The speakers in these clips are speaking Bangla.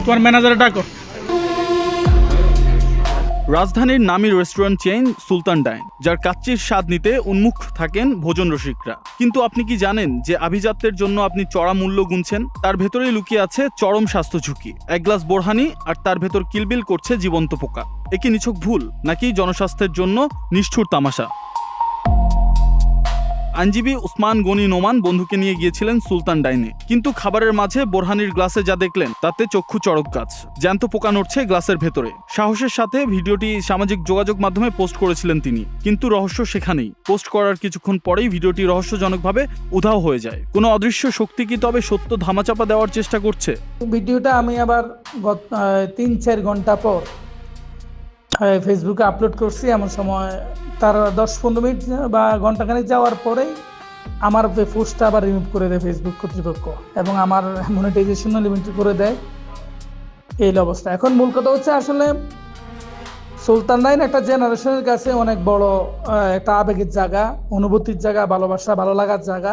তোমার ম্যানেজারে ডাকো। রাজধানীর নামী রেস্টুরেন্ট চেইন সুলতান ডাইন, যার কাচ্চির স্বাদ নিতে উন্মুখ থাকেন ভোজন রসিকরা। কিন্তু আপনি কি জানেন যে আভিজাত্যের জন্য আপনি চড়া মূল্য গুনছেন? তার ভেতরেই লুকিয়ে আছে চরম স্বাস্থ্য ঝুঁকি। এক গ্লাস বোরহানি আর তার ভেতর কিলবিল করছে জীবন্ত পোকা। এ কি নিছক ভুল, নাকি জনস্বাস্থ্যের জন্য নিষ্ঠুর তামাশা? আইনজীবী উসমান গনি নোমান বন্ধুকে নিয়ে গিয়েছিলেন সুলতান ডাইনে, কিন্তু খাবারের মাঝে বোরহানির গ্লাসে যা দেখলেন তাতে চক্ষু চড়ক গাছ। জ্যান্ত পোকা নড়ছে গ্লাসের ভেতরে। সাহসের সাথে ভিডিওটি সামাজিক যোগাযোগ মাধ্যমে পোস্ট করেছিলেন তিনি, কিন্তু রহস্য সেখানেই। পোস্ট করার কিছুক্ষণ পরেই ভিডিওটি রহস্যজনকভাবে উধাও হয়ে যায়। কোনো অদৃশ্য শক্তি কি তবে সত্য ধামাচাপা দেওয়ার চেষ্টা করছে? ভিডিওটা আমি আবার 3-4 ঘন্টা পর ফেসবুকে আপলোড করছি। এমন সময় তার 10-15 মিনিট বা ঘন্টাখানেক যাওয়ার পরেই আমার পোস্টটা আবার রিমুভ করে দেয় ফেসবুক কর্তৃপক্ষ, এবং আমার মনিটাইজেশনও লিমিট করে দেয়। এই অবস্থা। এখন মূল কথা হচ্ছে, আসলে সুলতান ডাইন একটা জেনারেশনের কাছে অনেক বড় একটা আবেগের জায়গা, অনুভূতির জায়গা, ভালোবাসা, ভালো লাগার জায়গা।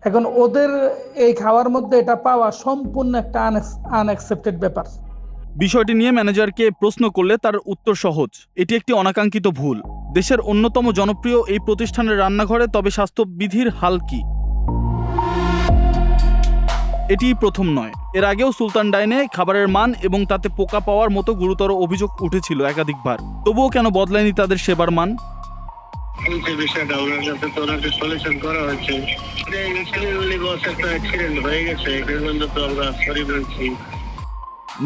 এখন ওদের এই খাওয়ার মধ্যে এটা পাওয়া সম্পূর্ণ একটা আনএক্সেপ্টেড ব্যাপার। বিষয়টি নিয়ে ম্যানেজারকে প্রশ্ন করলে তার উত্তর সহজ: এটি একটি অনাকাঙ্ক্ষিত ভুল। দেশের অন্যতম জনপ্রিয় এই প্রতিষ্ঠানের রান্নাঘরে তবে স্বাস্থ্যবিধির হাল কি? এটি প্রথম নয়। এর আগেও সুলতান ডাইনে খাবারের মান এবং তাতে পোকা পাওয়ার মতো গুরুতর অভিযোগ উঠেছিল একাধিকবার। তবুও কেন বদলায়নি তাদের সেবার মান? বিষয়টা ওনার কাছে তো ওনাকে সলিউশন করা হয়েছে। একটা অ্যাক্সিডেন্ট হয়ে গেছে, তো আমরা সরি বলছি।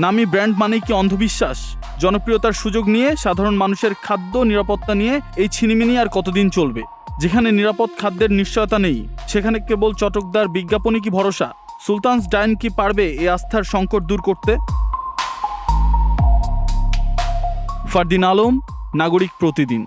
নামি ব্র্যান্ড মানেই কি অন্ধবিশ্বাস? জনপ্রিয়তার সুযোগ নিয়ে সাধারণ মানুষের খাদ্য নিরাপত্তা নিয়ে এই ছিনিমিনি আর কতদিন চলবে? যেখানে নিরাপদ খাদ্যের নিশ্চয়তা নেই, সেখানে কেবল চটকদার বিজ্ঞাপনই কি ভরসা? সুলতানস ডাইন কি পারবে এই আস্থার সংকট দূর করতে? ফারদিন আলম, নাগরিক প্রতিদিন।